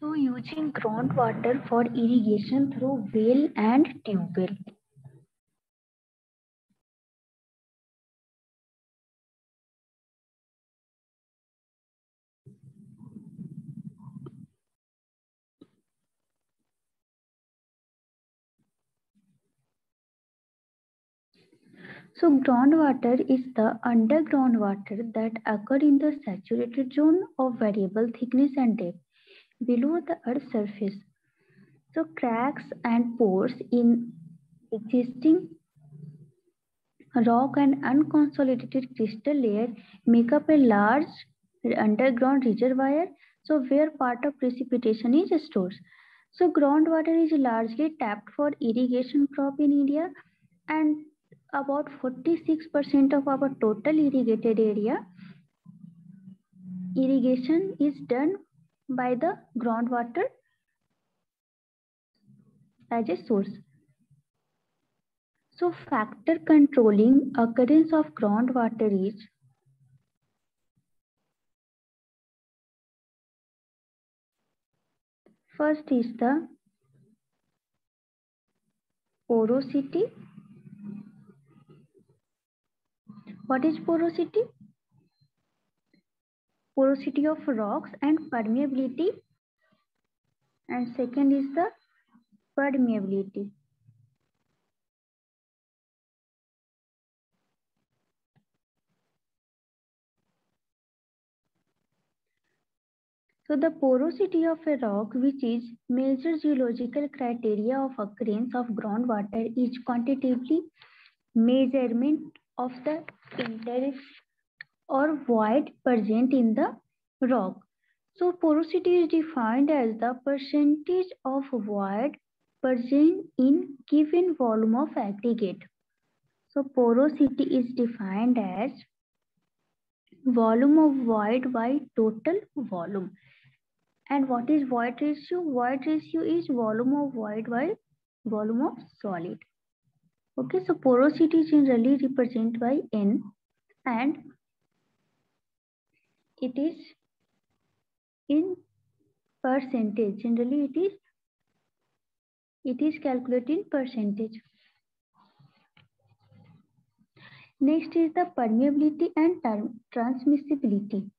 So using groundwater for irrigation through well and tube well. So groundwater is the underground water that occur in the saturated zone of variable thickness and depth below the earth's surface. So cracks and pores in existing rock and unconsolidated crystal layer make up a large underground reservoir, so where part of precipitation is stored. So groundwater is largely tapped for irrigation crop in India, and about 46% of our total irrigated area irrigation is done by the groundwater as a source. So factor controlling occurrence of groundwater is first is the porosity. What is porosity? Porosity of rocks and permeability. And second is the permeability. So the porosity of a rock, which is major geological criteria of occurrence of groundwater, is quantitatively measurement of the interest or void present in the rock. So porosity is defined as the percentage of void present in given volume of aggregate. So porosity is defined as volume of void by total volume. And what is void ratio? Void ratio is volume of void by volume of solid. Okay, so porosity is generally represented by N, and it is in percentage. Generally it is calculated in percentage. Next is the permeability and transmissibility.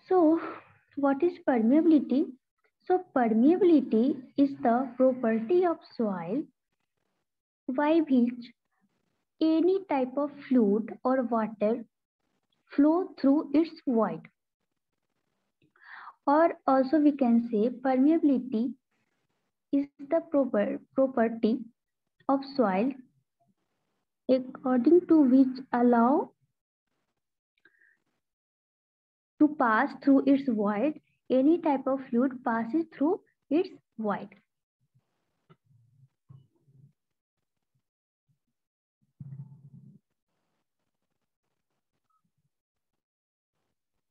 So what is permeability? So permeability is the property of soil by which any type of fluid or water flow through its void. Or also we can say permeability is the property of soil according to which allow to pass through its void. Any type of fluid passes through its void.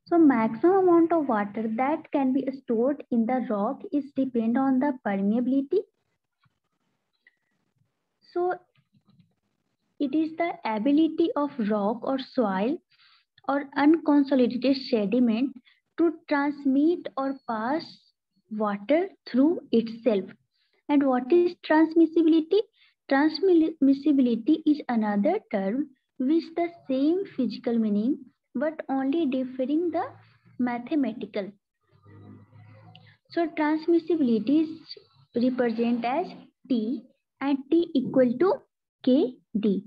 So maximum amount of water that can be stored in the rock is depend on the permeability. So it is the ability of rock or soil or unconsolidated sediment to transmit or pass water through itself. And what is transmissibility? Transmissibility is another term with the same physical meaning but only differing the mathematical. So transmissibility is represented as T and T equal to Kd.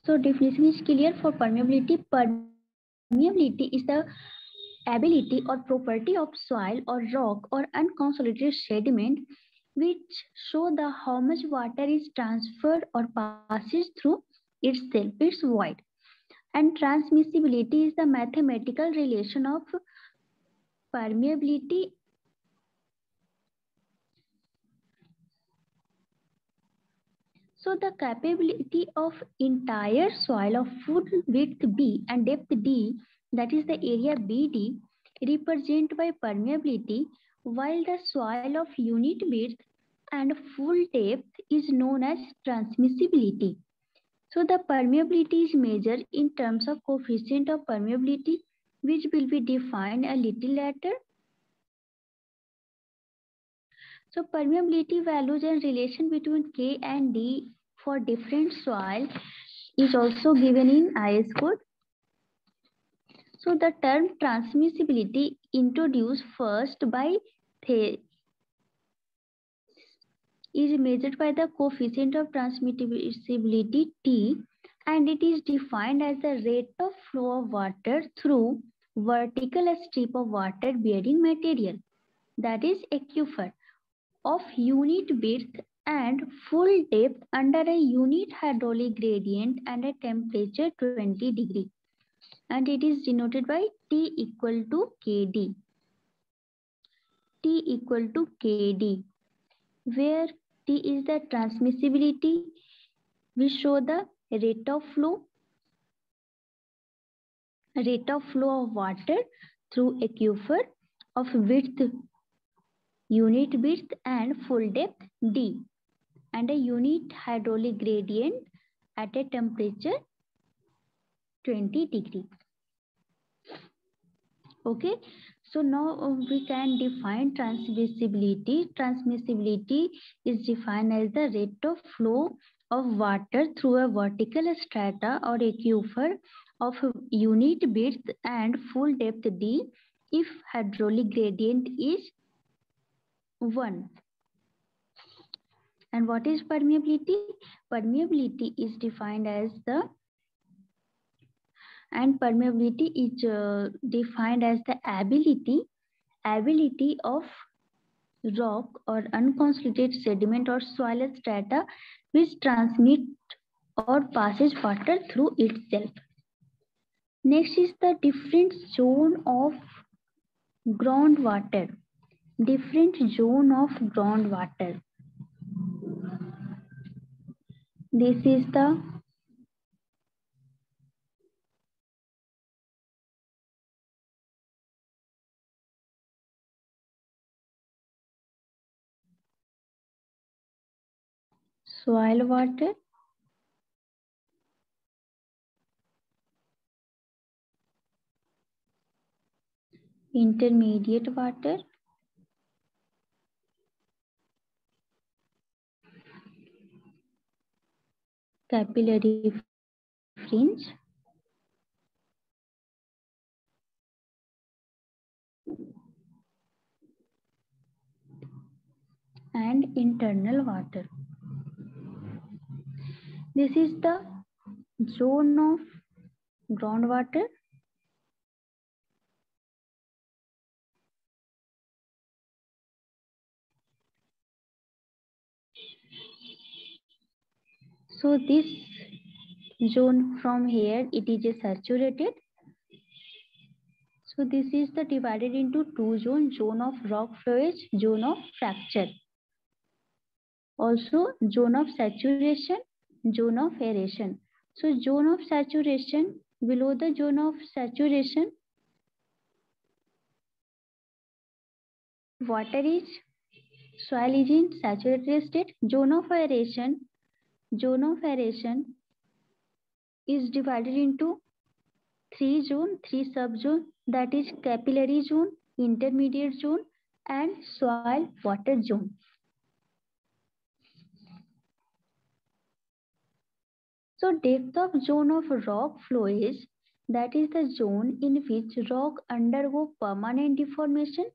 So definition is clear for permeability. Permeability is the ability or property of soil or rock or unconsolidated sediment which show the how much water is transferred or passes through itself, its void. And transmissibility is the mathematical relation of permeability So the capability of entire soil of full width B and depth D, that is the area BD, represented by permeability, while the soil of unit width and full depth is known as transmissibility. So the permeability is measured in terms of coefficient of permeability, which will be defined a little later. So permeability values and relation between K and D for different soil is also given in IS code. So the term transmissibility introduced first by the is measured by the coefficient of transmissibility T, and it is defined as the rate of flow of water through vertical strip of water bearing material, that is aquifer, of unit width and full depth under a unit hydraulic gradient and a temperature 20 degree, and it is denoted by T equal to Kd. T equal to Kd, where T is the transmissibility. We show the rate of flow of water through aquifer of width, unit width and full depth D, and a unit hydraulic gradient at a temperature 20 degree. Okay, so now we can define transmissibility. Transmissibility is defined as the rate of flow of water through a vertical strata or aquifer of unit width and full depth D if hydraulic gradient is 1. And what is permeability? Permeability is defined as the ability of rock or unconsolidated sediment or soil strata which transmit or passes water through itself. Next is the different zone of groundwater. Different zone of groundwater. This is the soil water, intermediate water, capillary fringe, and internal water. This is the zone of groundwater. So this zone from here, it is a saturated. So this is the divided into two zones, zone of rock flowage, zone of fracture. Also zone of saturation, zone of aeration. So zone of saturation, below the zone of saturation, water is, soil is in saturated state. Zone of aeration is divided into three sub-zones, that is capillary zone, intermediate zone and soil water zone. So depth of zone of rock flowage, that is the zone in which rock undergo permanent deformation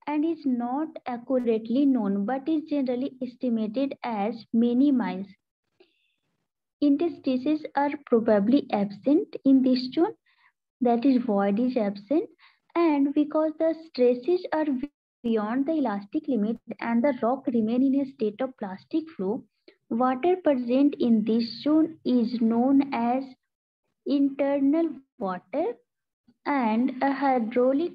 and is not accurately known but is generally estimated as many miles. Interstices are probably absent in this zone, that is void is absent, and because the stresses are beyond the elastic limit and the rock remain in a state of plastic flow, water present in this zone is known as internal water, and a hydraulic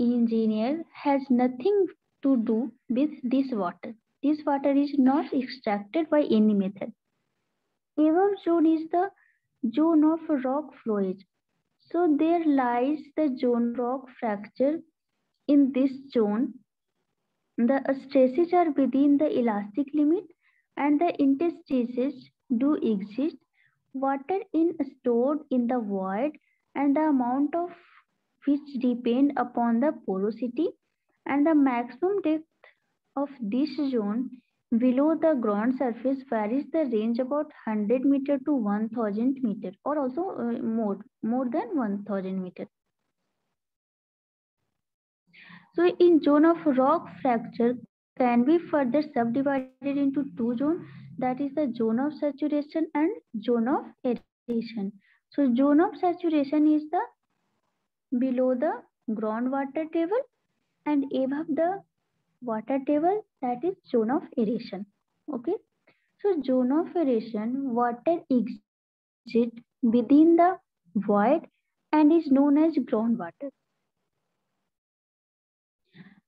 engineer has nothing to do with this water. This water is not extracted by any method. Above zone is the zone of rock flowage. So there lies the zone rock fracture in this zone. The stresses are within the elastic limit and the interstices do exist. Water is stored in the void and the amount of which depend upon the porosity and the maximum depth of this zone below the ground surface varies the range about 100 meter to 1000 meter or also more than 1000 meter. So in zone of rock fracture can be further subdivided into two zones, that is the zone of saturation and zone of aeration. So zone of saturation is the below the groundwater table and above the water table, that is zone of aeration. Okay. So zone of aeration, water exists within the void and is known as groundwater.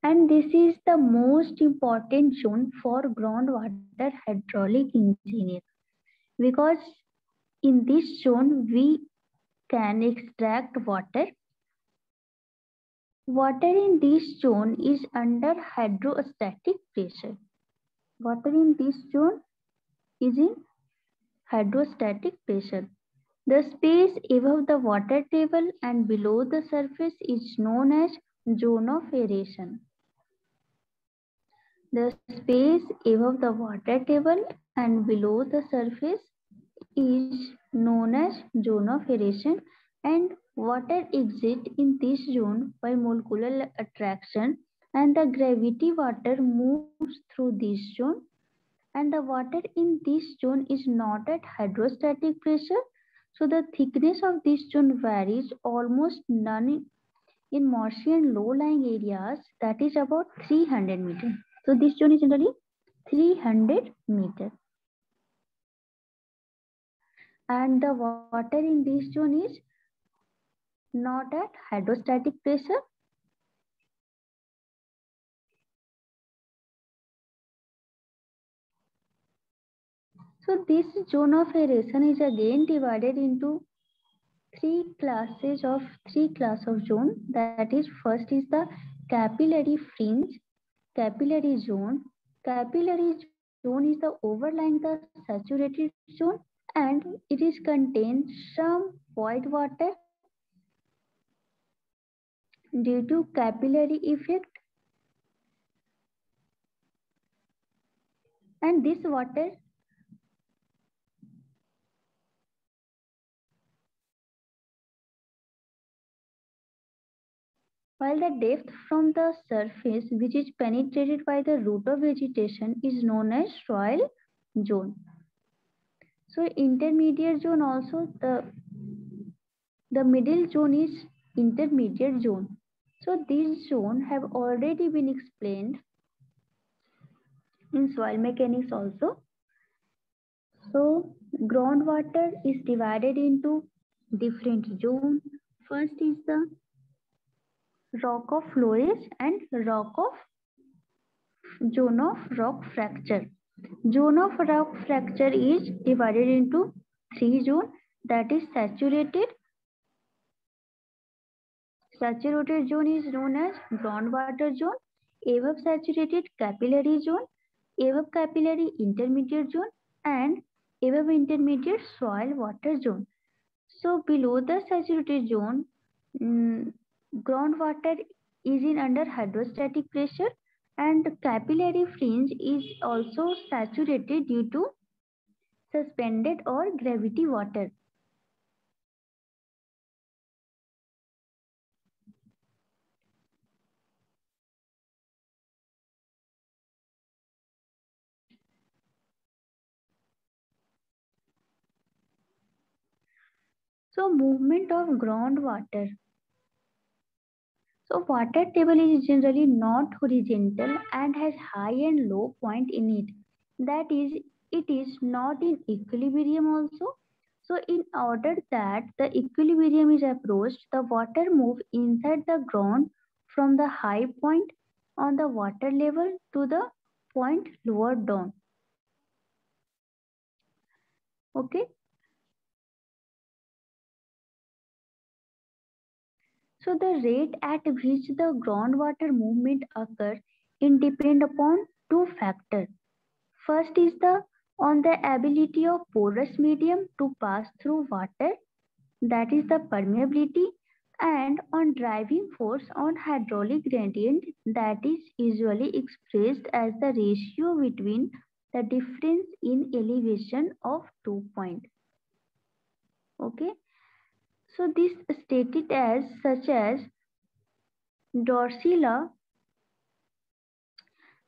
And this is the most important zone for groundwater hydraulic engineer because in this zone we can extract water. Water in this zone is under hydrostatic pressure. Water in this zone is in hydrostatic pressure. The space above the water table and below the surface is known as zone of aeration. The space above the water table and below the surface is known as zone of aeration, and water exits in this zone by molecular attraction, and the gravity water moves through this zone, and the water in this zone is not at hydrostatic pressure, so the thickness of this zone varies almost none in marshy and low-lying areas, that is about 300 meters. So this zone is generally 300 meters. And the water in this zone is not at hydrostatic pressure. So this zone of aeration is again divided into three class of zone. That is, first is the capillary fringe, capillary zone. Capillary zone is the overlying the saturated zone, and it is contains some void water due to capillary effect, and this water while the depth from the surface which is penetrated by the root of vegetation is known as soil zone. So intermediate zone also, the middle zone is intermediate zone. So these zone have already been explained in soil mechanics also. So groundwater is divided into different zones. First is the rock of flowage and rock of zone of rock fracture. Zone of rock fracture is divided into three zones, that is saturated. Saturated zone is known as groundwater zone, above saturated capillary zone, above capillary intermediate zone, and above intermediate soil water zone. So below the saturated zone, mm, groundwater is in under hydrostatic pressure, and capillary fringe is also saturated due to suspended or gravity water. So movement of groundwater. So water table is generally not horizontal and has high and low point in it. That is, it is not in equilibrium also. So in order that the equilibrium is approached, the water move inside the ground from the high point on the water level to the point lower down. Okay. So the rate at which the groundwater movement occurs it depends upon two factors. First is on the ability of porous medium to pass through water, that is the permeability, and on driving force on hydraulic gradient, that is usually expressed as the ratio between the difference in elevation of 2 points. Okay, so this stated as such as Darcy law.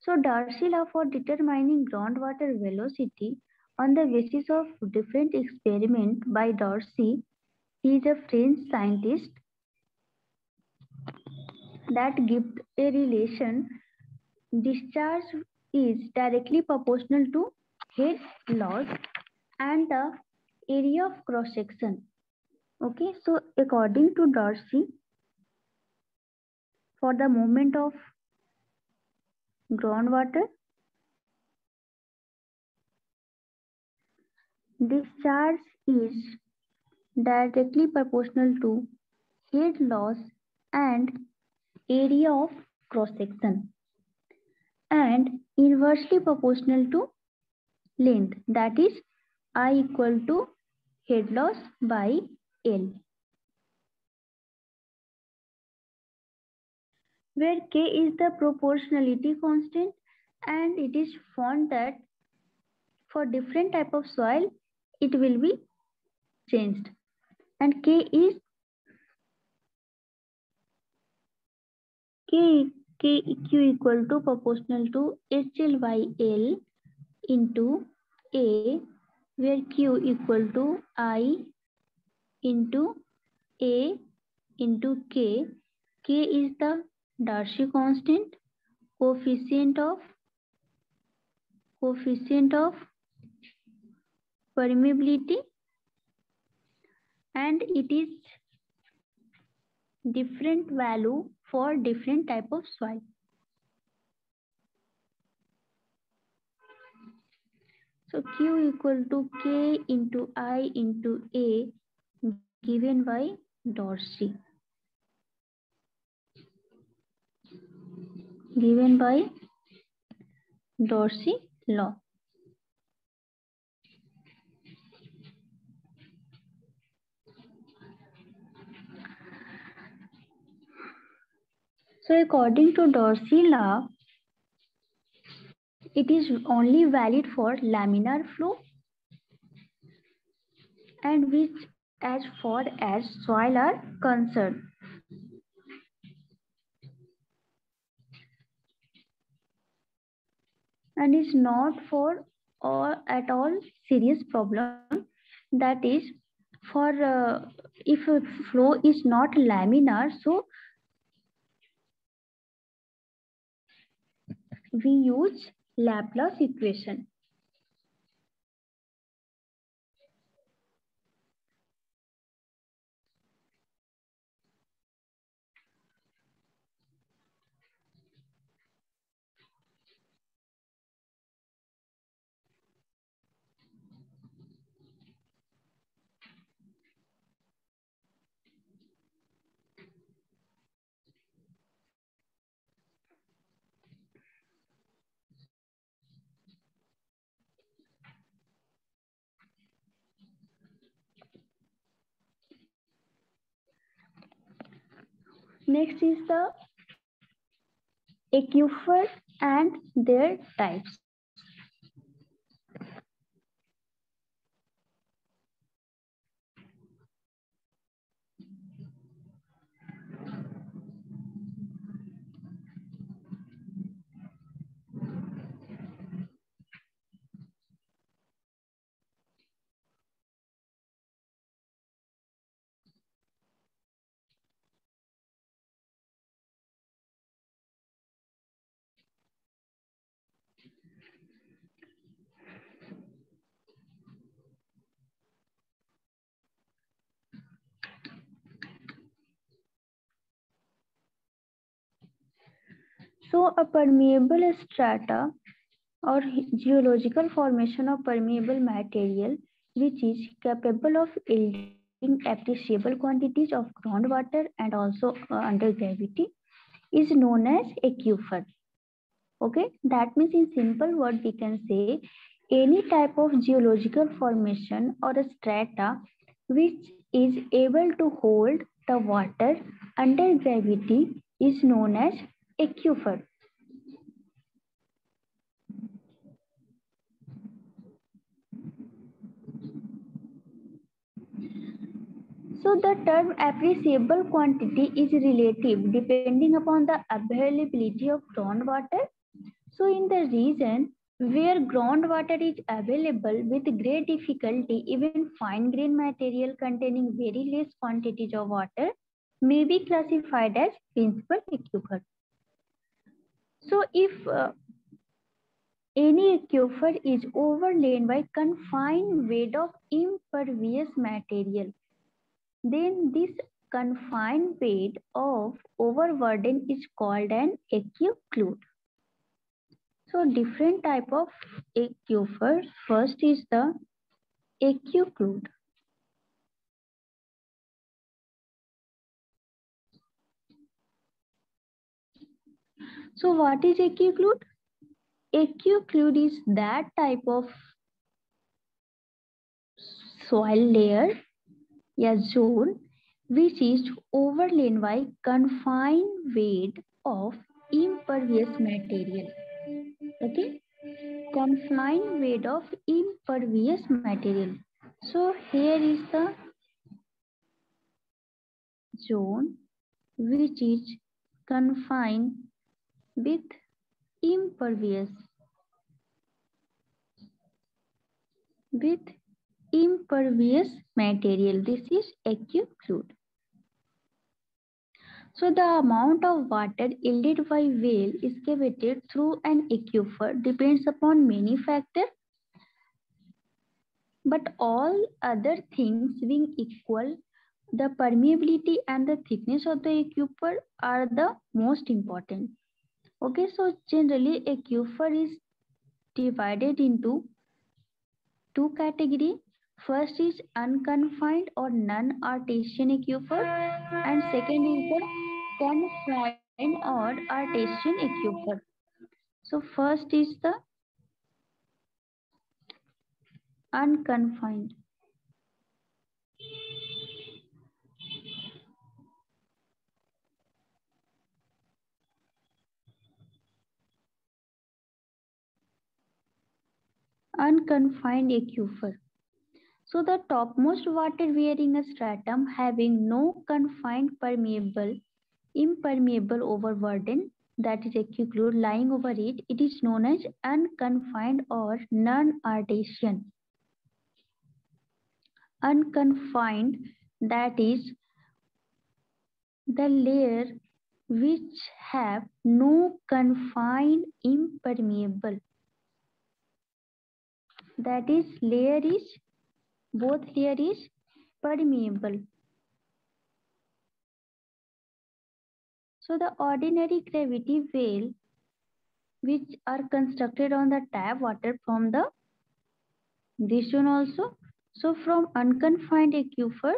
So Darcy law for determining groundwater velocity on the basis of different experiment by Darcy. He is a French scientist that gives a relation. Discharge is directly proportional to head loss and the area of cross section. Okay, so according to Darcy, for the movement of groundwater, discharge is directly proportional to head loss and area of cross section, and inversely proportional to length, that is I equal to head loss by L, where K is the proportionality constant, and it is found that for different type of soil it will be changed, and Q equal to proportional to HL by L into A, where Q equal to I into A into K. K is the Darcy constant, coefficient of permeability, and it is different value for different type of soil. So Q equal to K into I into A given by Darcy. Given by Darcy law. So according to Darcy law, it is only valid for laminar flow, and which as far as soil are concerned. And is not for at all serious problem, that is for if a flow is not laminar, so we use Laplace equation. Next is the aquifer and their types. So a permeable strata or geological formation of permeable material which is capable of yielding appreciable quantities of groundwater and also under gravity is known as aquifer. Okay, that means in simple word we can say any type of geological formation or a strata which is able to hold the water under gravity is known as aquifer. So the term appreciable quantity is relative depending upon the availability of groundwater. So in the region where groundwater is available with great difficulty, even fine grained material containing very less quantities of water may be classified as principal aquifer. So if any aquifer is overlain by confined weight of impervious material, then this confined weight of overburden is called an aquiclude. So different type of aquifers. First is the aquiclude. So what is aquiclude? Aquiclude is that type of soil layer या zone which is overlain by confined weight of impervious material. Okay, confined weight of impervious material. So here is the zone which is confined with impervious with impervious material. This is aquiclude. So the amount of water yielded by well excavated through an aquifer depends upon many factors, but all other things being equal, the permeability and the thickness of the aquifer are the most important. Okay, so generally aquifer is divided into two categories. First is unconfined or non-artesian aquifer, and second is the confined or artesian aquifer. So first is the unconfined. Unconfined aquifer. So the topmost water bearing a stratum having no confined permeable, impermeable overburden, that is aquiclude lying over it, it is known as unconfined or non-artesian. Unconfined, that is the layer which have no confined impermeable. That is layer is both layer is permeable. So the ordinary gravity well which are constructed on the tap water from the this one also. So from unconfined aquifer,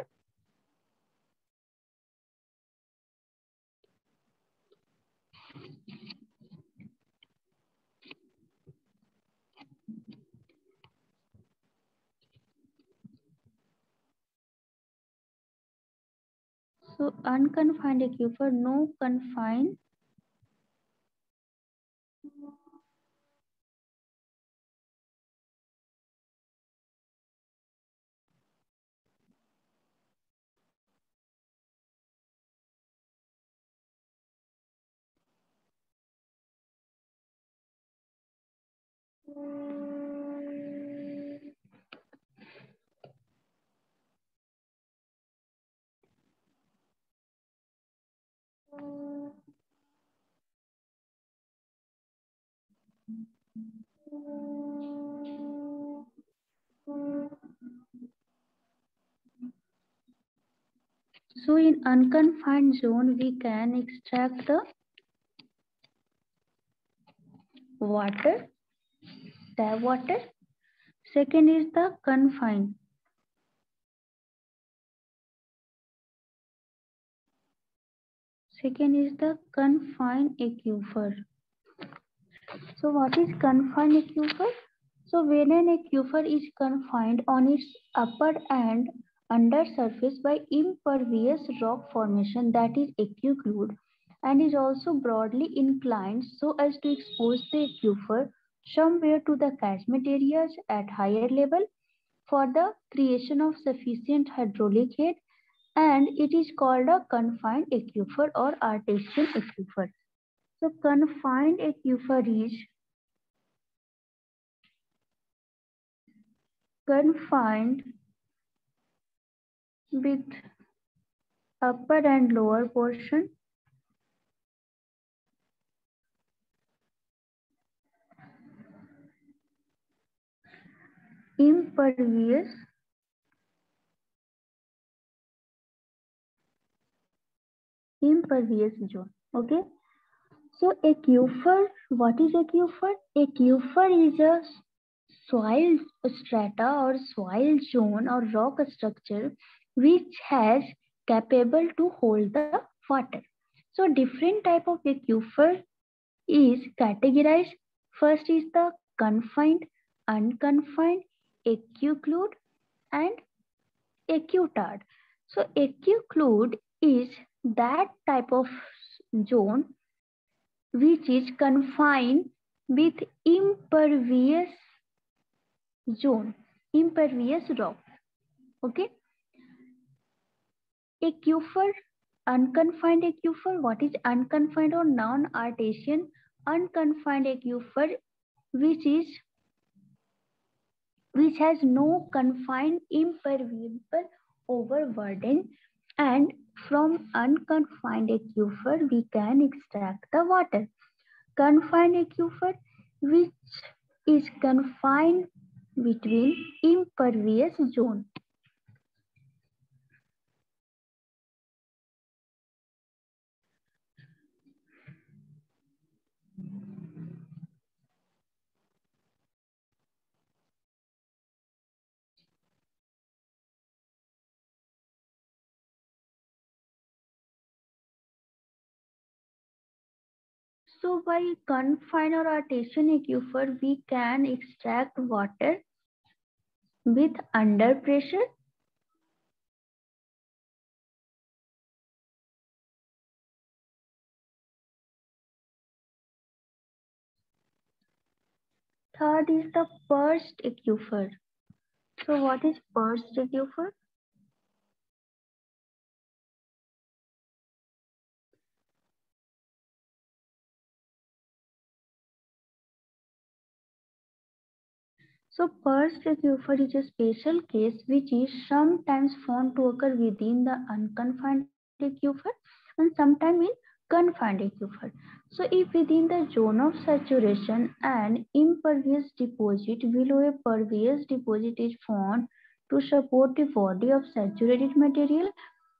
so unconfined aquifer, no confined. So in unconfined zone, we can extract the water, tap water. Second is the confined. Second is the confined aquifer. So what is confined aquifer? So when an aquifer is confined on its upper and under surface by impervious rock formation, that is aquiclude, and is also broadly inclined so as to expose the aquifer somewhere to the catchment areas at higher level for the creation of sufficient hydraulic head, and it is called a confined aquifer or artesian aquifer. So confined aquifer is confined with upper and lower portion impervious zone. Okay. So aquifer, what is aquifer? Aquifer is a soil strata or soil zone or rock structure which has capable to hold the water. So different type of aquifer is categorized. First is the confined, unconfined, aquiclude, and acutard. So aquiclude is that type of zone which is confined with impervious zone, impervious rock. Okay. Aquifer, unconfined aquifer. What is unconfined or non-artesian? Unconfined aquifer, which is which has no confined impermeable overburden, and from unconfined aquifer we can extract the water. Confined aquifer, which is confined between impervious zone. So by confined or artesian aquifer, we can extract water with under pressure. Third is the pursed aquifer. So what is pursed aquifer? So pursed aquifer is a special case which is sometimes found to occur within the unconfined aquifer and sometimes in confined aquifer. So if within the zone of saturation an impervious deposit below a pervious deposit is found to support the body of saturated material,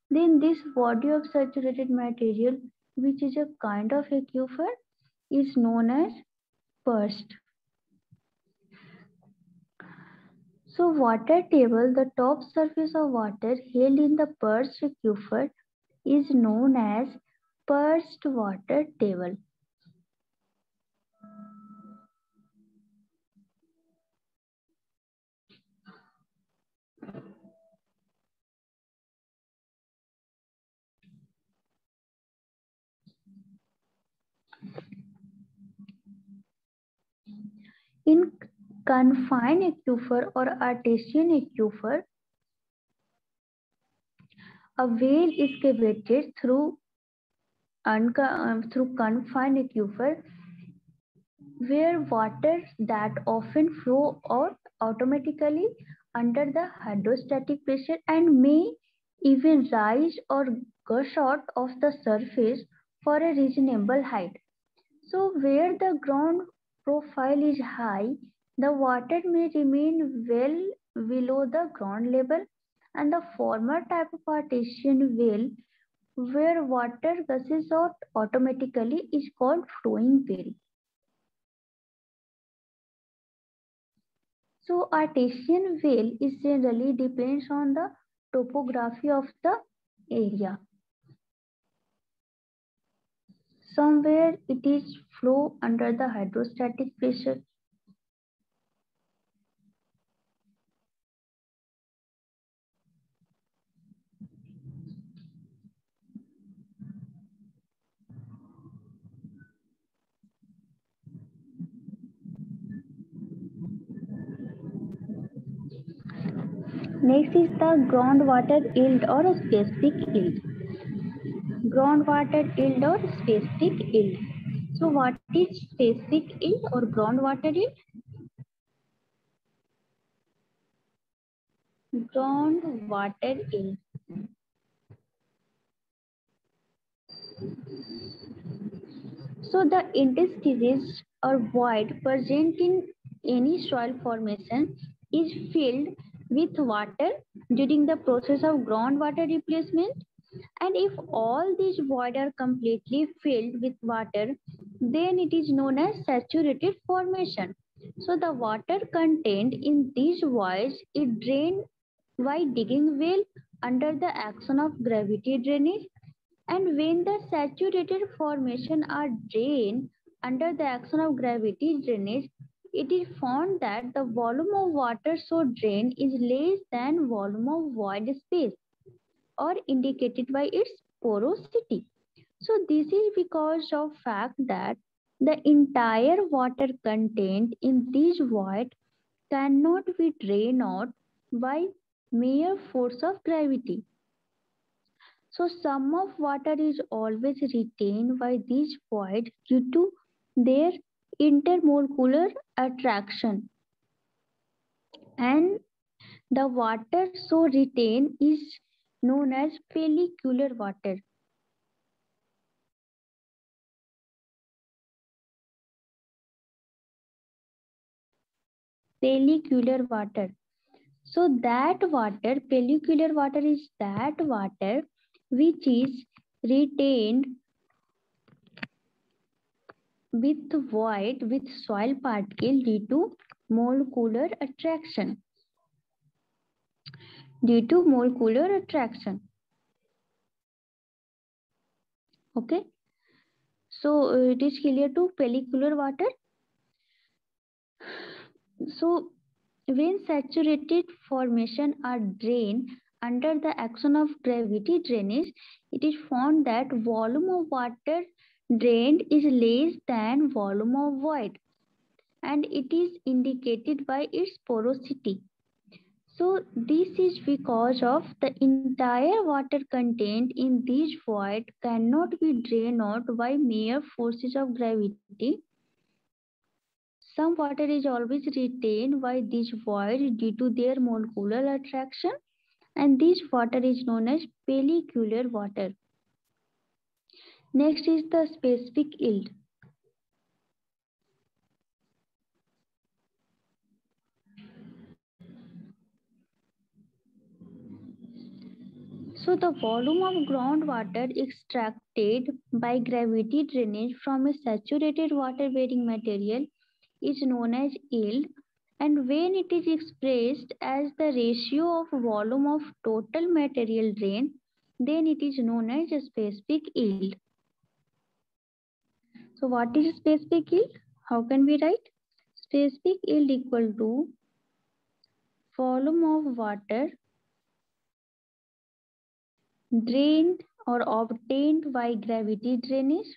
then this body of saturated material, which is a kind of aquifer, is known as pursed. So water table, the top surface of water held in the pursed aquifer, is known as pursed water table. In confined aquifer or artesian aquifer, a well is excavated through confined aquifer where water that often flow out automatically under the hydrostatic pressure and may even rise or gush out of the surface for a reasonable height. So where the ground profile is high, the water may remain well below the ground level, and the former type of artesian well where water gushes out automatically is called flowing well. So artesian well is generally depends on the topography of the area. Somewhere it is flow under the hydrostatic pressure. Next is the groundwater yield or specific yield. Groundwater yield or specific yield. So what is specific yield or groundwater yield? Groundwater yield. So the interstices or void present in any soil formation is filled with water during the process of groundwater replacement. And if all these voids are completely filled with water, then it is known as saturated formation. So the water contained in these voids is drained by digging well under the action of gravity drainage, and when the saturated formation are drained under the action of gravity drainage, it is found that the volume of water so drained is less than volume of void space, or indicated by its porosity. So this is because of fact that the entire water contained in this void cannot be drained out by mere force of gravity. So some of water is always retained by this void due to their intermolecular attraction, and the water so retained is known as pellicular water. Pellicular water. So that water, pellicular water is that water which is retained with void with soil particle due to molecular attraction. Due to molecular attraction. Okay. So it is clear to pellicular water. So when saturated formation are drained under the action of gravity drainage, it is found that volume of water drained is less than volume of void, and it is indicated by its porosity. So this is because of the entire water contained in this void cannot be drained out by mere forces of gravity. Some water is always retained by this void due to their molecular attraction, and this water is known as pellicular water. Next is the specific yield. So the volume of groundwater extracted by gravity drainage from a saturated water bearing material is known as yield, and when it is expressed as the ratio of volume of total material drained, then it is known as a specific yield. So what is specific yield? How can we write? Specific yield equal to volume of water drained or obtained by gravity drainage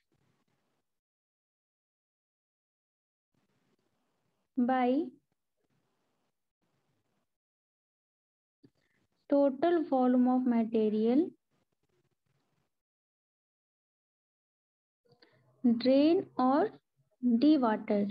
by total volume of material drain or dewater.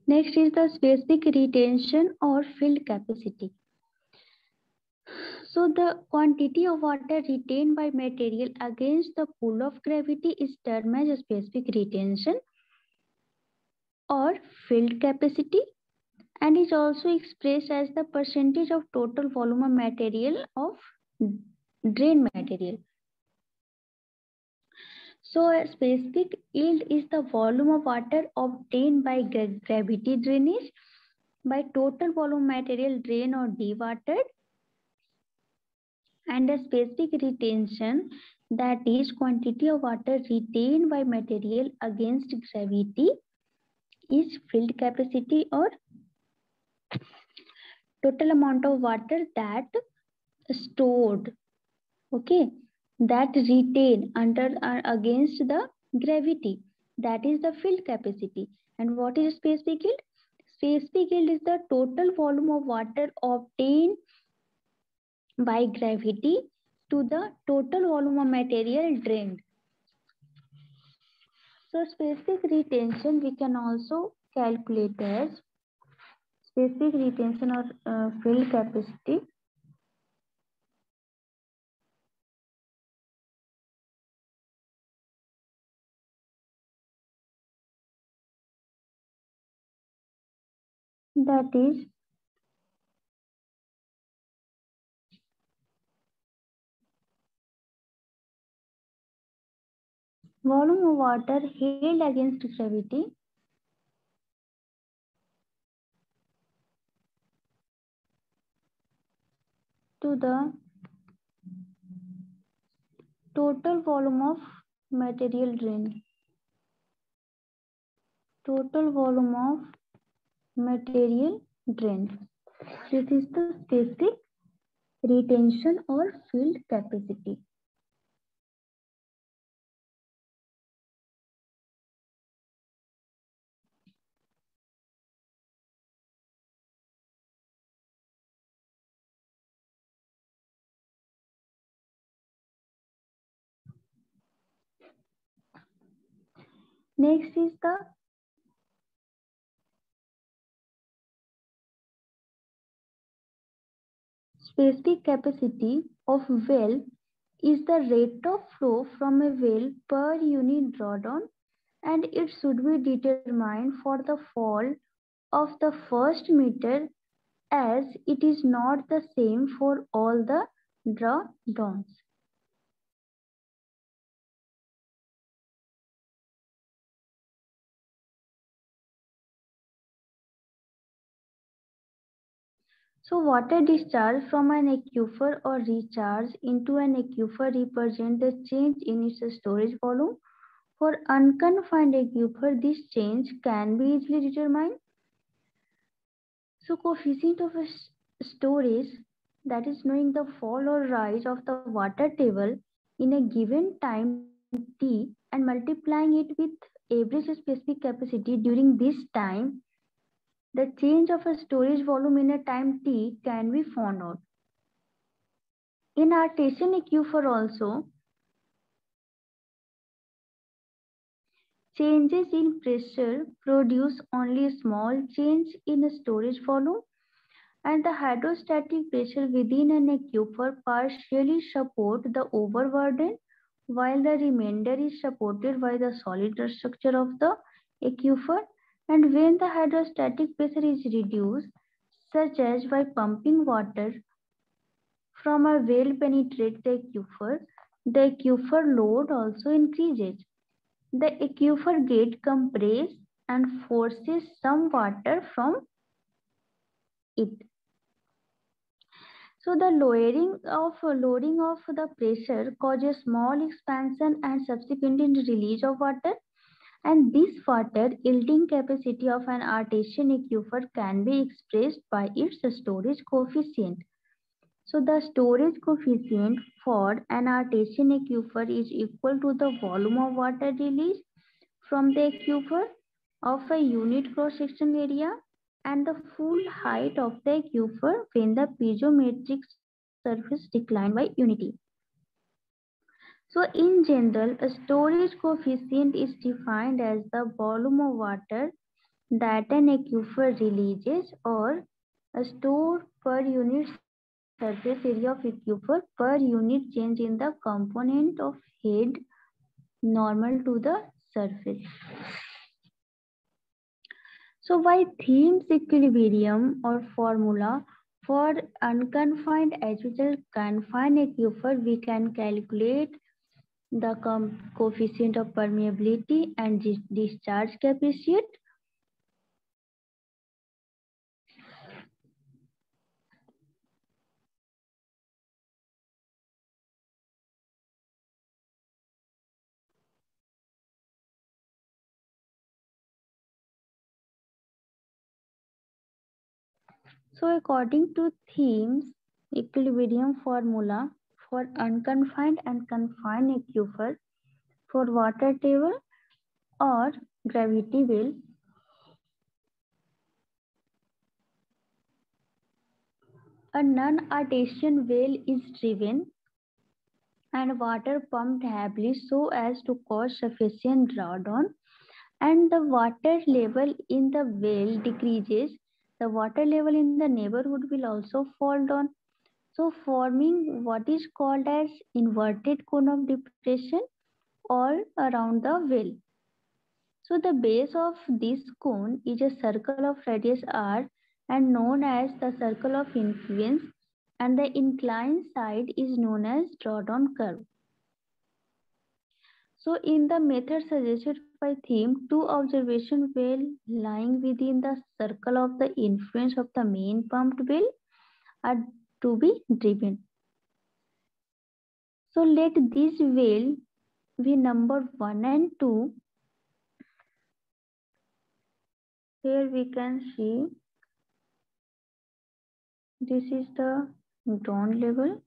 Next is the specific retention or filled capacity. So the quantity of water retained by material against the pull of gravity is termed as specific retention or filled capacity, and is also expressed as the percentage of total volume of material of drain material. So a specific yield is the volume of water obtained by gravity drainage by total volume material drained or dewatered, and a specific retention, that is quantity of water retained by material against gravity, is filled capacity or total amount of water that stored, okay, that retain under against the gravity, that is the filled capacity. And what is specific yield? Specific yield is the total volume of water obtained by gravity to the total volume of material drained. So specific retention we can also calculate as specific retention or filled capacity, that is volume of water held against gravity to the total volume of material drained. Total volume of material drained. This is the specific retention or filled capacity. Next is the specific capacity of well is the rate of flow from a well per unit drawdown, and it should be determined for the fall of the first meter, as it is not the same for all the drawdowns. So water discharge from an aquifer or recharge into an aquifer represent the change in its storage volume. For unconfined aquifer, this change can be easily determined. So coefficient of storage, that is knowing the fall or rise of the water table in a given time t and multiplying it with average specific capacity during this time, the change of a storage volume in a time t can be found out. In artesian aquifer also, changes in pressure produce only a small change in storage volume, and the hydrostatic pressure within an aquifer partially support the overburden, while the remainder is supported by the solid structure of the aquifer. And when the hydrostatic pressure is reduced, such as by pumping water from a well penetrate the aquifer load also increases. The aquifer gets compressed and forces some water from it. So the loading of the pressure causes small expansion and subsequent release of water, and this water yielding capacity of an artesian aquifer can be expressed by its storage coefficient. So the storage coefficient for an artesian aquifer is equal to the volume of water released from the aquifer of a unit cross-section area and the full height of the aquifer when the piezometric surface declined by unity. So in general, a storage coefficient is defined as the volume of water that an aquifer releases or store per unit surface area of aquifer per unit change in the component of head normal to the surface. So by Thiem's equilibrium or formula for unconfined as well as confined aquifer, we can calculate the coefficient of permeability and discharge capacity. So according to Thiem's equilibrium formula for unconfined and confined aquifer for water table or gravity well, a non-artesian well is driven and water pumped heavily so as to cause sufficient drawdown, and the water level in the well decreases, the water level in the neighborhood will also fall down, so forming what is called as inverted cone of depression all around the well. So the base of this cone is a circle of radius r and known as the circle of influence, and the inclined side is known as drawdown curve. So in the method suggested by Thiem, two observation well lying within the circle of the influence of the main pumped well are to be driven. So let this well be number 1 and 2. Here we can see this is the ground level.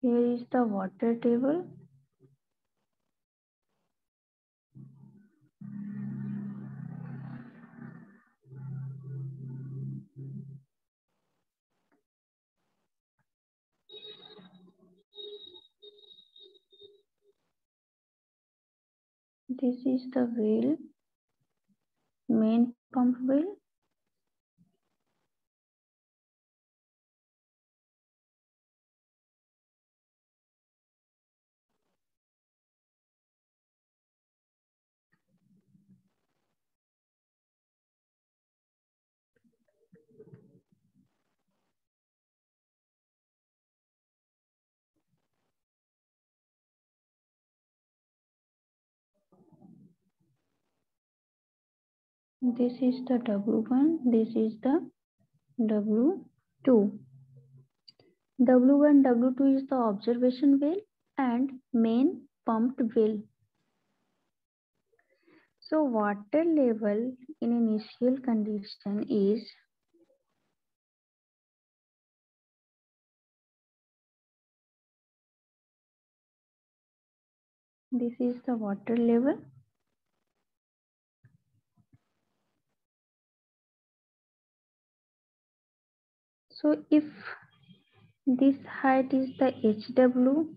Here is the water table. This is the well, main pump well. This is the W1, this is the W2. W1, W2 is the observation well and main pumped well. So water level in initial condition is this is the water level. So if this height is the HW,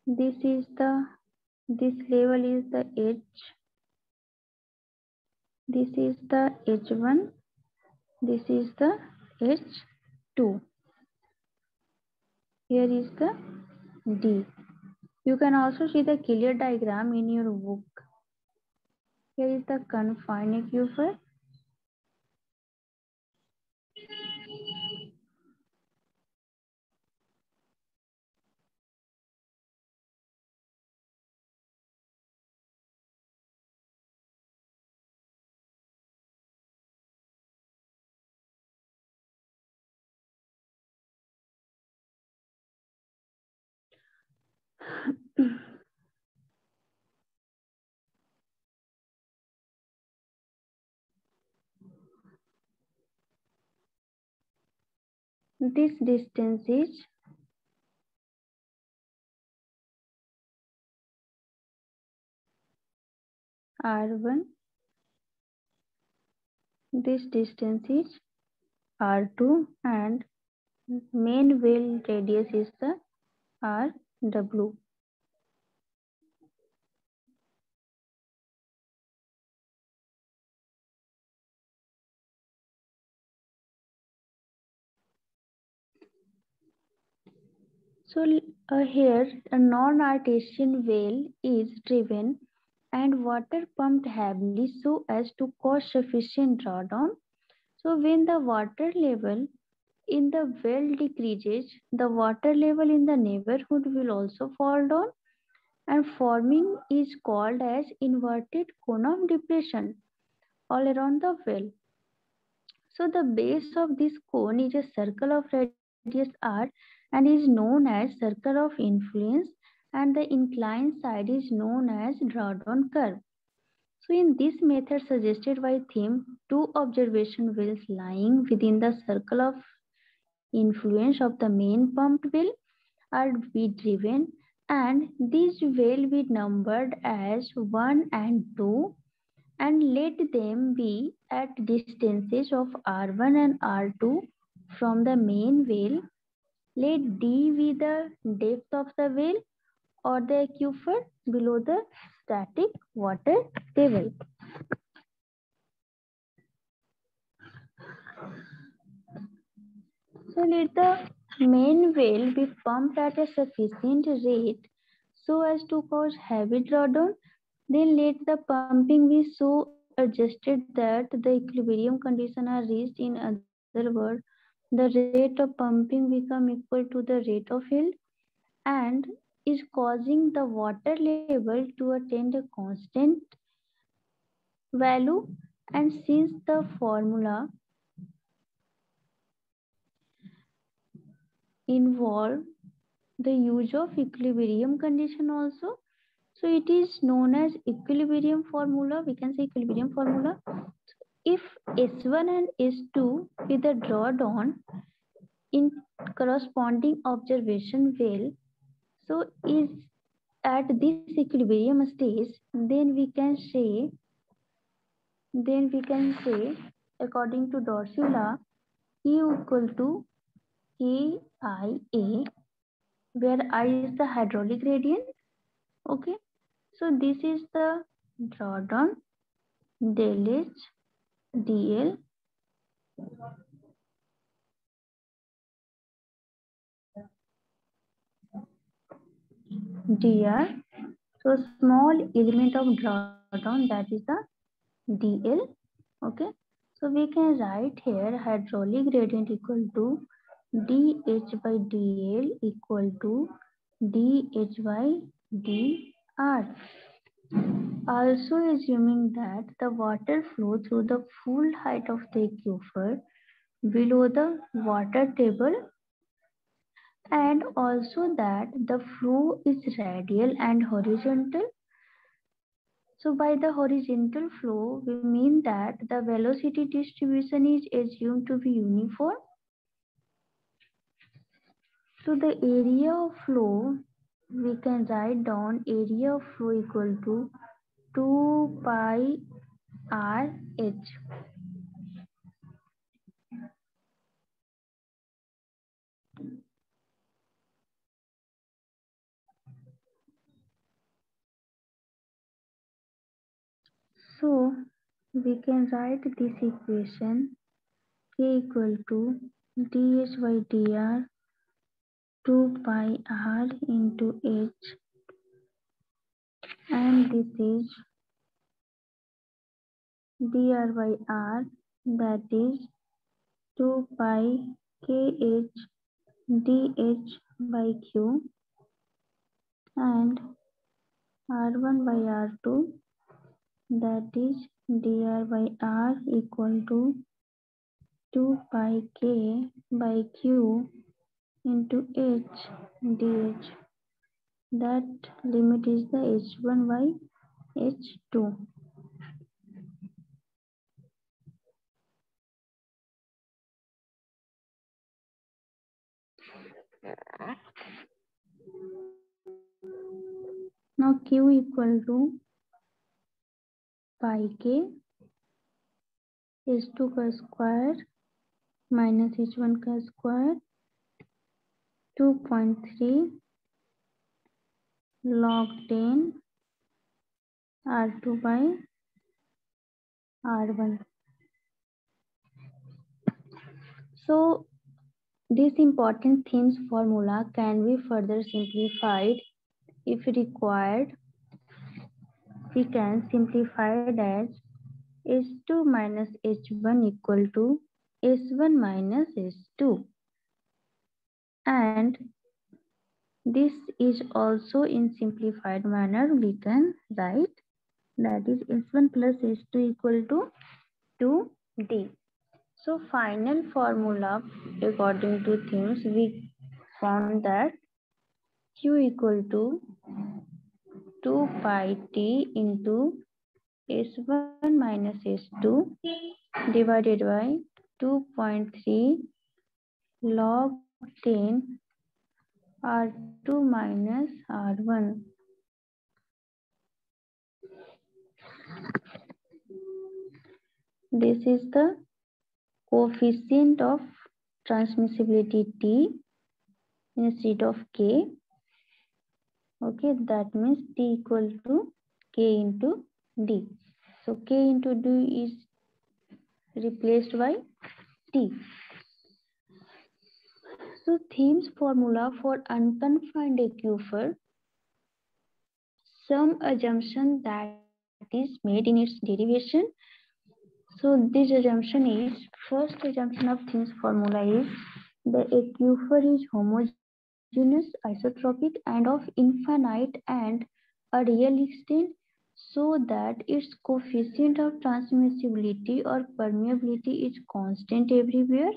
this level is the H, this is the H1, this is the H2. Here is the D. You can also see the clear diagram in your book. Here is the confined aquifer. This distance is R1. This distance is R2 and main well radius is the RW. So here a non-artesian well is driven and water pumped heavily so as to cause sufficient drawdown. So when the water level in the well decreases, the water level in the neighborhood will also fall down, and forming is called as inverted cone of depression all around the well. So the base of this cone is a circle of radius r and is known as circle of influence, and the inclined side is known as drawdown curve. So in this method suggested by Thiem, two observation wells lying within the circle of influence of the main pumped well are be driven, and these will be numbered as 1 and 2, and let them be at distances of r1 and r2 from the main well. Let d be the depth of the well or the aquifer below the static water table. So let the main well be pumped at a sufficient rate so as to cause heavy drawdown. Then let the pumping be so adjusted that the equilibrium conditions are reached. In other words, the rate of pumping become equal to the rate of fill and is causing the water level to attain a constant value. And since the formula involve the use of equilibrium condition also, so it is known as equilibrium formula. We can say equilibrium formula. If S1 and S2 with a drawdown in corresponding observation well, so is at this equilibrium stage, then we can say according to Darcy law, E equal to KIA, where I is the hydraulic gradient. Okay, so this is the drawdown del H dl dr. So small element of drawdown, that is the dl. Okay, so we can write here hydraulic gradient equal to dh by dl equal to dh by dr. Also assuming that the water flow through the full height of the aquifer below the water table, and also that the flow is radial and horizontal. So by the horizontal flow, we mean that the velocity distribution is assumed to be uniform. So the area of flow, we can write down area of flow equal to 2 pi r h. So we can write this equation k equal to dh by dr 2 pi r into h, and this is dr by r, that is 2 pi kh dh by q, and r1 by r2, that is dr by r equal to 2 pi k by q into h dh. That limit is the h1 by h2. Now q equal to pi k h2 का square minus h1 का square 2.3 log 10 r2 by r1. So This important themes formula can be further simplified if required. We can simplify it as H2 minus H1 equal to S1 minus S2, and this is also in simplified manner we can write, that is S1 plus S2 equal to 2D. So final formula according to themes we found that Q equal to 2 pi T into S1 minus S2 divided by 2.3 log 10 R2 minus R1. This is the coefficient of transmissibility T instead of K. Okay, that means T equal to K into D. So K into D is replaced by T. So Thiem's formula for unconfined aquifer, some assumption that is made in its derivation. So this assumption is, first assumption of Thiem's formula is the aquifer is homogeneous, isotropic, and of infinite and a real extent, so that its coefficient of transmissibility or permeability is constant everywhere,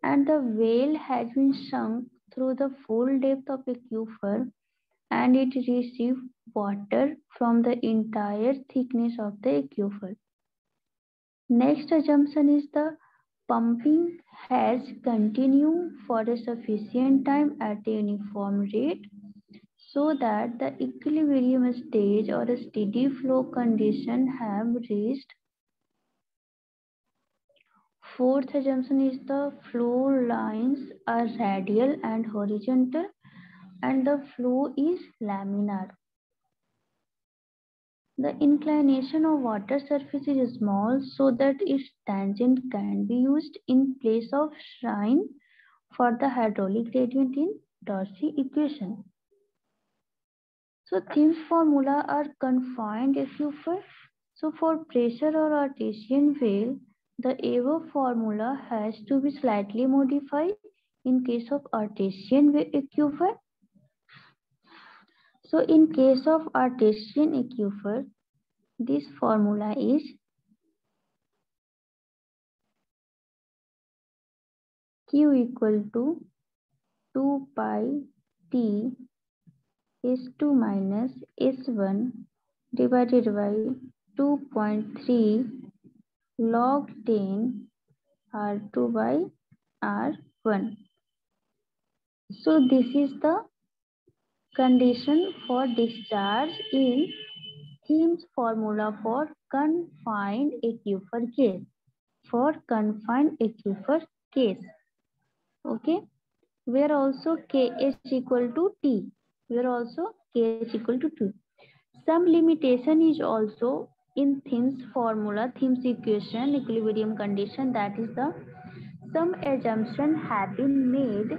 and the well has been sunk through the full depth of aquifer, and it receives water from the entire thickness of the aquifer. Next assumption is the pumping has continued for a sufficient time at a uniform rate so that the equilibrium stage or a steady flow condition have reached. Fourth assumption is the flow lines are radial and horizontal and the flow is laminar. The inclination of water surface is small so that its tangent can be used in place of sine for the hydraulic gradient in Darcy equation. So Thiem's formula are confined aquifer. So for pressure or artesian well, the above formula has to be slightly modified in case of artesian aquifer. So in case of artesian aquifer, this formula is Q equal to 2 pi T S2 minus S1 divided by 2.3 log 10 R2 by R1. So this is the condition for discharge in Thiem's formula for confined aquifer case. For confined aquifer case, okay, where also Kh equal to T, where also Kh equal to 2. Some limitation is also in Thiem's formula, Thiem's equation, equilibrium condition, that is the some assumption have been made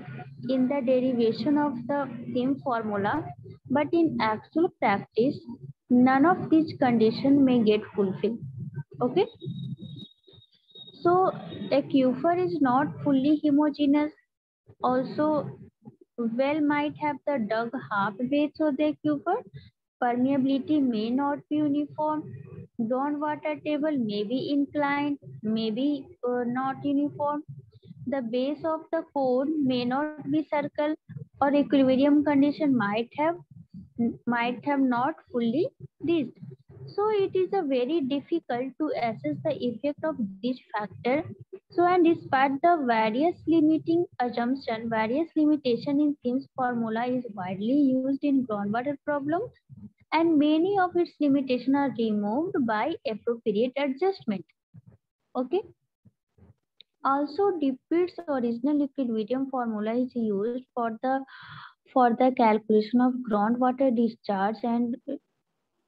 in the derivation of the Thiem formula, but in actual practice, none of these conditions may get fulfilled. Okay. So aquifer is not fully homogeneous. Also, well might have the dug halfway through the aquifer. Permeability may not be uniform. Groundwater table may be inclined, may be not uniform. The base of the cone may not be circle, or equilibrium condition might have not fully reached. So it is a very difficult to assess the effect of this factor. So and despite the various limiting assumption, various limitation in Thiem's formula is widely used in groundwater problems, and many of its limitations are removed by appropriate adjustment. Okay. Also, Dipit's original equilibrium formula is used for the calculation of groundwater discharge and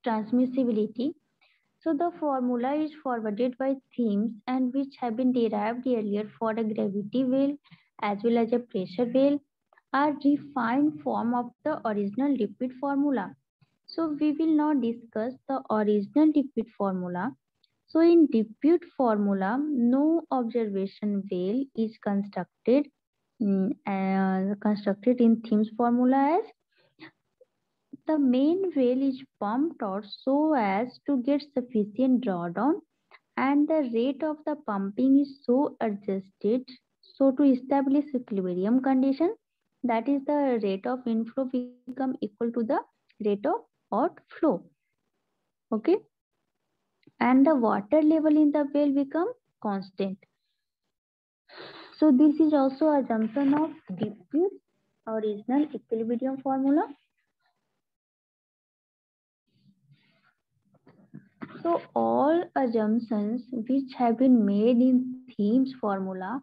transmissibility. So the formula is forwarded by Thiems and which have been derived earlier for a gravity well as well as a pressure well are refined form of the original liquid formula. So we will now discuss the original liquid formula. So in liquid formula, no observation well is constructed in Thiems formula as the main well is pumped out so as to get sufficient drawdown, and the rate of the pumping is so adjusted so to establish equilibrium condition, that is the rate of inflow become equal to the rate of outflow. Okay, and the water level in the well become constant. So this is also assumption of diffuse original equilibrium formula. So all assumptions which have been made in Thiems formula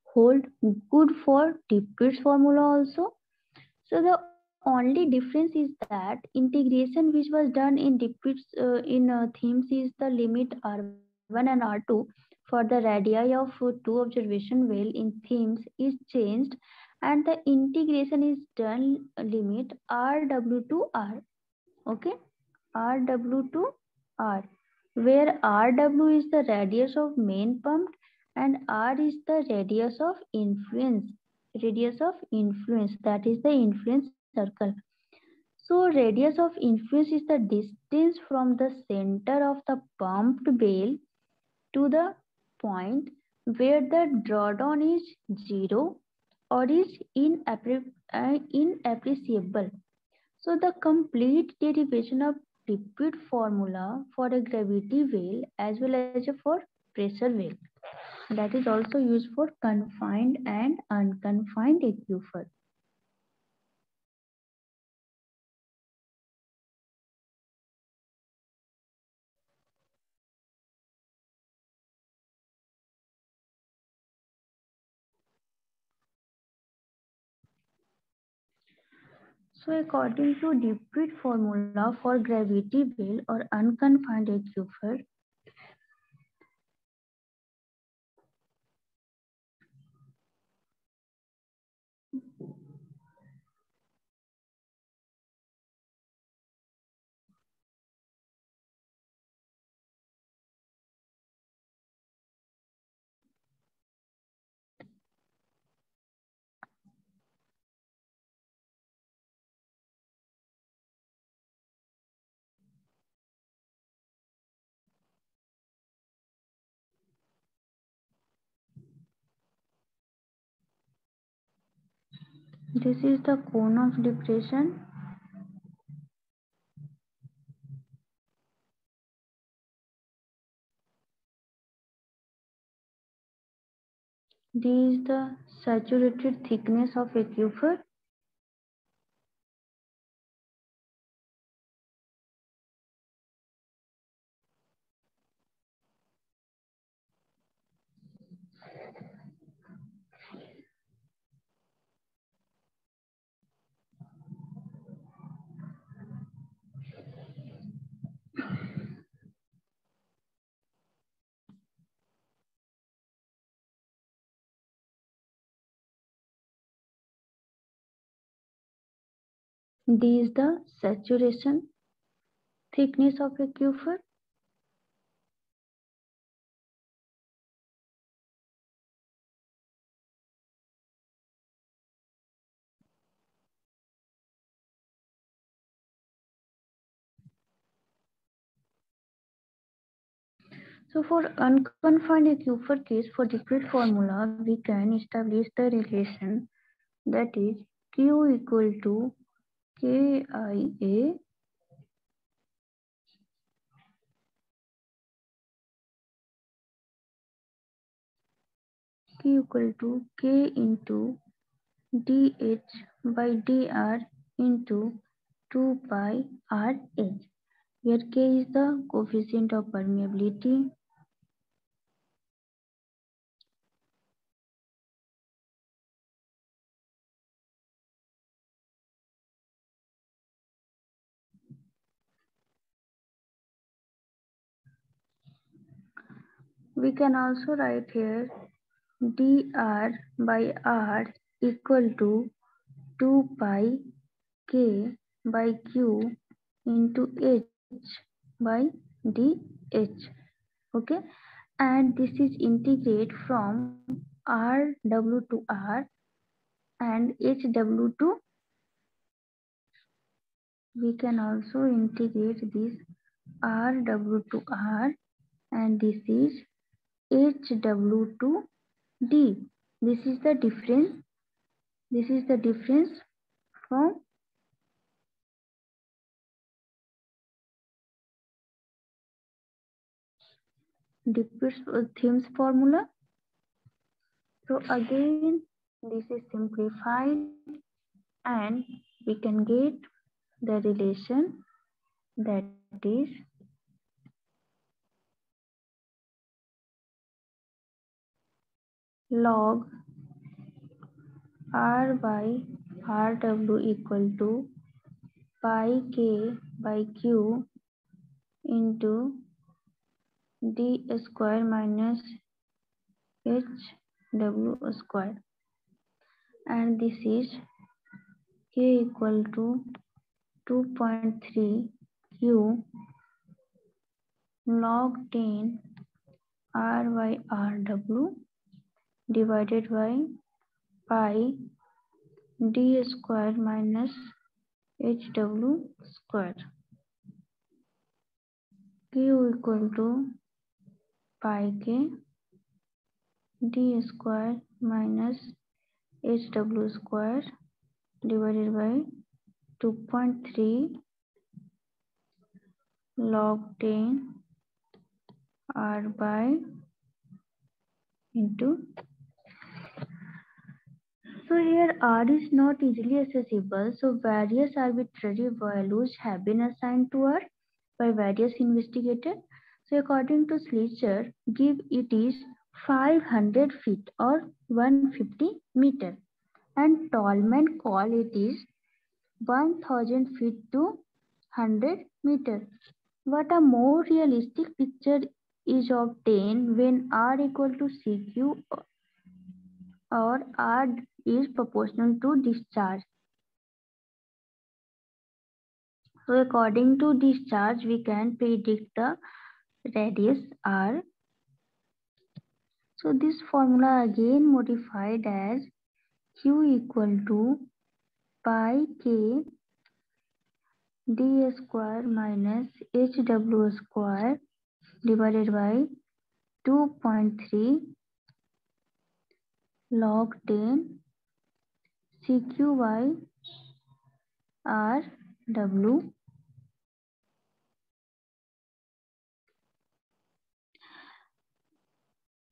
hold good for diffuse formula also. So the only difference is that integration which was done in diffuse in Thiems is the limit R1 and R2 for the radii of two observation well in Thiems is changed, and the integration is done limit RW to R. Okay, RW to R, where RW is the radius of main pump and R is the radius of influence, that is the influence circle. So radius of influence is the distance from the center of the pumped bale to the point where the drawdown is zero or is inappreciable. So the complete derivation of liquid formula for a gravity well as well as for pressure well, that is also used for confined and unconfined aquifer. So according to liquid formula for gravity well or unconfined aquifer, this is the cone of depression. This is the saturated thickness of aquifer. This is the saturation thickness of aquifer. So for unconfined aquifer case for liquid formula, we can establish the relation, that is Q equal to KIA Q equal to K into dH by dR into 2 pi RH, where K is the coefficient of permeability, we can also write here dr by r equal to 2 pi k by q into h by dh. Okay, and this is integrate from rw to r and hw to, we can also integrate this rw to r, and this is hw to d. This is the difference. This is the difference from Thiems formula. So again, this is simplified and we can get the relation, that is log r by rw equal to pi k by q into d square minus hw square, and this is k equal to 2.3 q log 10 r by rw divided by pi d square minus hw square, q equal to pi k d square minus hw square divided by 2.3 log 10 r by into. So here r is not easily accessible, so various arbitrary values have been assigned to r by various investigators. So according to Schleicher, give it is 500 feet or 150 meter, and Tolman call it is 1000 feet to 100 meter. What a more realistic picture is obtained when r equal to cq or r is proportional to discharge. So according to discharge, we can predict the radius r. So this formula again modified as q equal to pi k d square minus hw square divided by 2.3 log 10 cq by rw.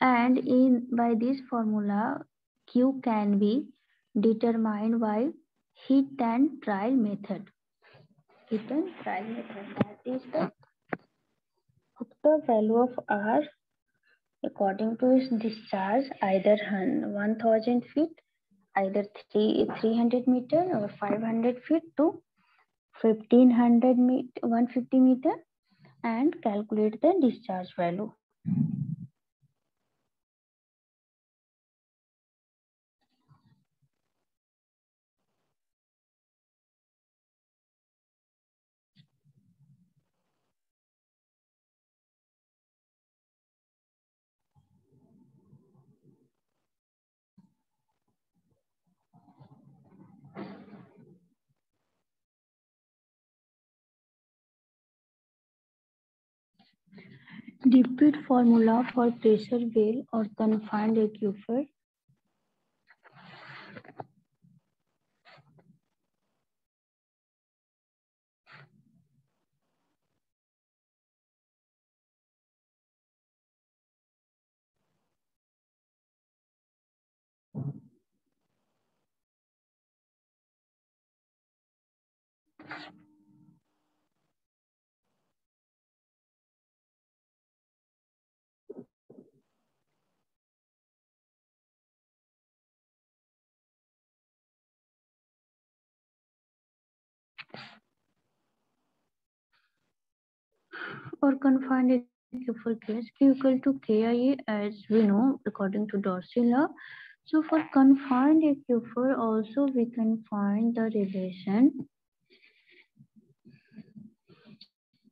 And in by this formula, q can be determined by hit and trial method. Hit and trial method, that is the value of r according to its discharge, either 1000 feet, either 300 meter or 500 feet to 1500 meter, 150 meter, and calculate the discharge value. Repeat formula for pressure well or confined aquifer. Or confined aquifer case, Q equal to KIA as we know according to Darcy law. So for confined aquifer also we can find the relation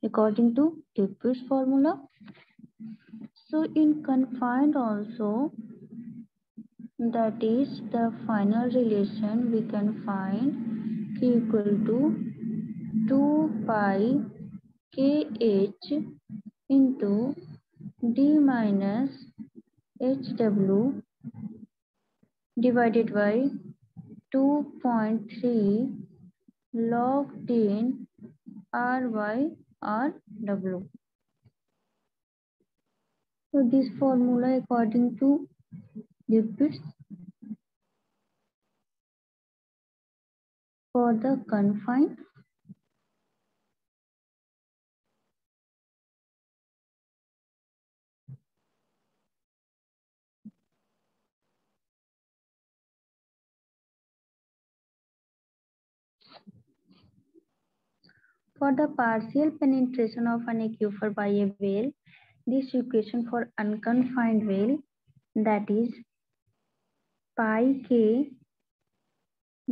according to Lippert's formula. So in confined also, that is the final relation we can find Q equal to 2 pi kh into d minus hw divided by 2.3 log 10 r by rw. So this formula according to Lippert's for the confined. For the partial penetration of an aquifer by a whale, this equation for unconfined whale, that is pi k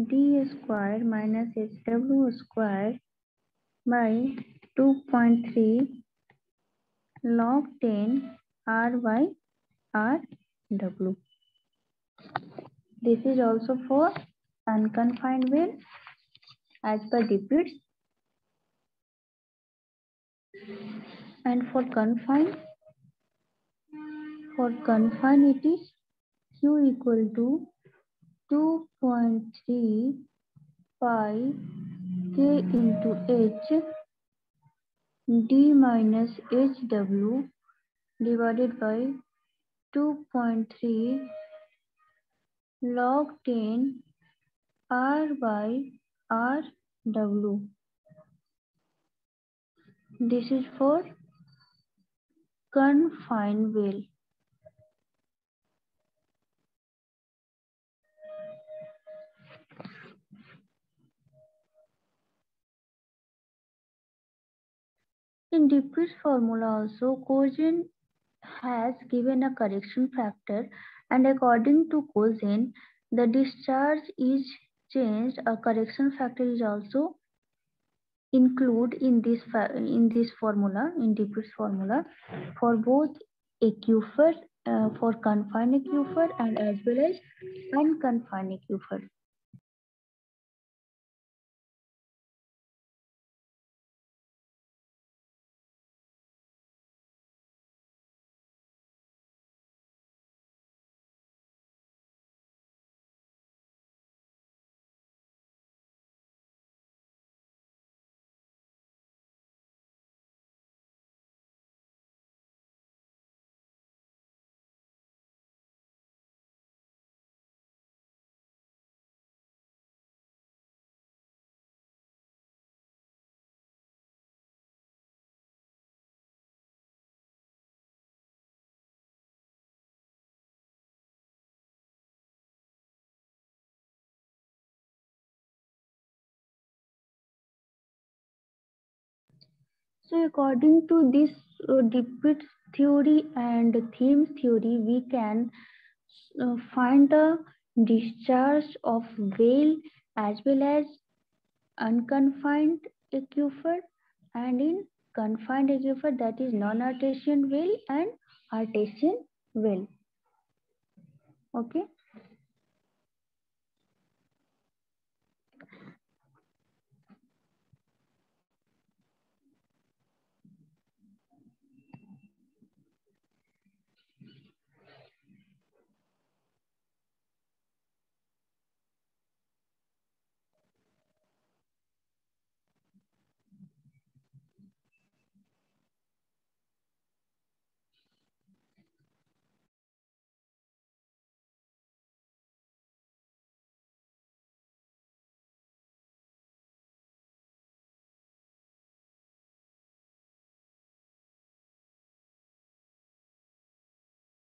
d square minus hw square by 2.3 log 10 r by rw. This is also for unconfined whale as per Lippert's, and for confined it is Q equal to 2.3 pi k into h d minus hw divided by 2.3 log 10 r by rw. This is for confined whale. In Lippert's formula also, Cohen has given a correction factor, and according to Cohen, the discharge is changed. A correction factor is also included in this formula, in Lippert's formula, for both aquifer, for confined aquifer and as well as unconfined aquifer. So according to this Lippert's theory and theme theory, we can find the discharge of whale as well as unconfined aquifer, and in confined aquifer, that is non-artesian whale and artesian whale. Okay.